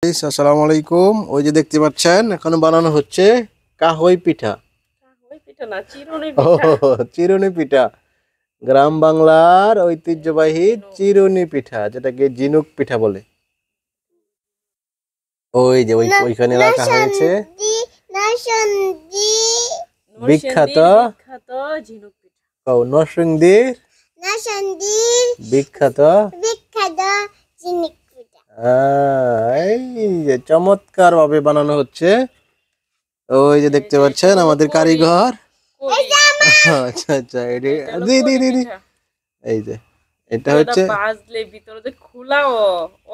আসসালামু আলাইকুম। ওই যে দেখতে পাচ্ছেন এখন বানানো হচ্ছে কাহই পিঠা। কাহই পিঠা না, চিরুনি ও পিঠা। চিরুনি পিঠা, গ্রাম বাংলার ঐতিহ্যবাহী চিরুনি পিঠা, যেটাকে ঝিনুক পিঠা বলে। ওই যে ওইখানে রাখা হয়েছে বিখ্যাত বিখ্যাত ঝিনুক পিঠা। নরসিংদীর বিখ্যাত ঝিনুক পিঠা। এই যে চমৎকার ভাবে বানানো হচ্ছে। ওই যে দেখতে পাচ্ছেন আমাদের কারিগর। আচ্ছা আচ্ছা, দি দি দি দি এই যে এটা হচ্ছে বাজলে ভিতরে যে খোলাও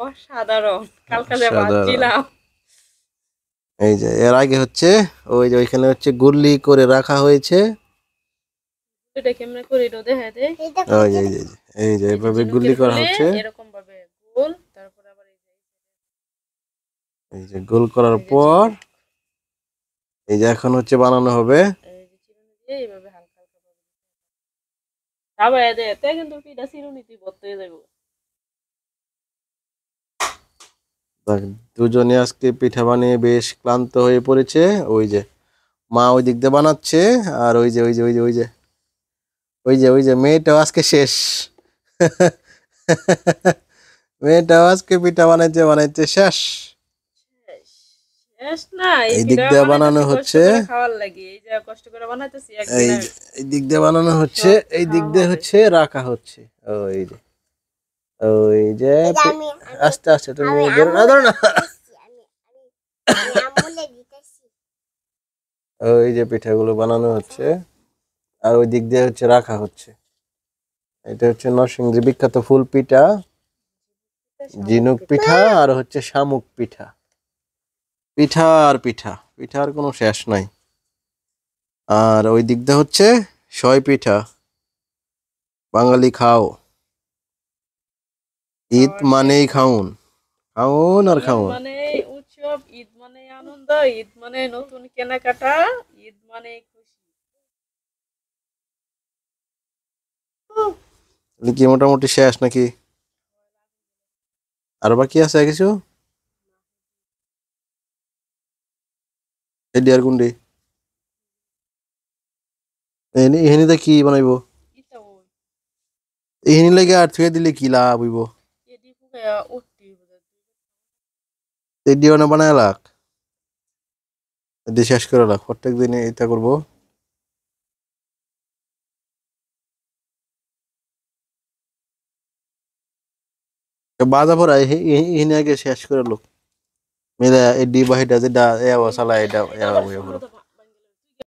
অসাধারণ। কালকে যে সাধারণ। বাজছিলাম। এই যে এর আগে হচ্ছে ওই যে ওইখানে হচ্ছে গুল্লি করে রাখা হয়েছে। এটা কেমনে করে এটা দেখা দে। ওই যে এই যে এভাবে গুল্লি করা হচ্ছে। এরকম ভাবে গোল, তারপর আবার এই যে গোল করার পর এই যে এখন হচ্ছে বানানো হবে। এই যে চিরুনি দিয়ে এইভাবে হালকা হালকা ভাবে চাবায় দে, এতে কিন্তু পিঠা চিরুনিতে ভর্তি হয়ে যাবে। দুজনে আজকে পিঠা বানিয়ে বেশ ক্লান্ত হয়ে পড়েছে। ওই যে মা ওই দিক দিয়ে বানাচ্ছে, আর ওই যে মেয়েটাও আজকে শেষ। মেয়েটাও আজকে পিঠা বানাইতে শেষ। শেষ না, এই এই দিক পিঠা দিয়ে বানানো বানাইতেছি কষ্ট হচ্ছে, করে খাওয়ার লাগে। এই যে কষ্ট করে বানাইতেছি এই একদিনে এই দিক দিয়ে বানানো হচ্ছে, সব এই দিক খাওয়া দিয়ে হবে। হচ্ছে রাখা হচ্ছে। ওই যে আস্তে আস্তে তুমি ধরো না ধরো না। ওই যে পিঠাগুলো বানানো হচ্ছে আর ওই দিক দিয়ে হচ্ছে রাখা হচ্ছে। এটা হচ্ছে নরসিংদীর বিখ্যাত ফুল পিঠা, ঝিনুক পিঠা, আর হচ্ছে শামুক পিঠা। পিঠা আর পিঠা, পিঠার কোনো শেষ নাই। আর ওই দিক দিয়ে হচ্ছে সয় পিঠা। বাঙালি খাও, ঈদ খাওয়ার শেষ মানেই নাই। খাউন, খাউন আর ঈদ খাউন। মানে উৎসব, ঈদ মানে আনন্দ, ঈদ মানে নতুন কেনাকাটা, ঈদ মানে খুশি। কি মোটামুটি শেষ নাকি আর বাকি আছে কিছু? এডি আর গুন্ডি এহিনিতে কি বানাইবো? ইতা ওই এহিনি লাগে আর থুয়ে দিলে কি লাভ হইব? এডি ফুগায়া উঠতি বুঝা। এডি বানায় লাগ, এডি শেষ করে লাগ, প্রত্যেক দিনে এটা করবো। বাজা ভরা এহিনি আগে শেষ করে লোক মিলে এডি বাহিটা যেটা এ চালা এটা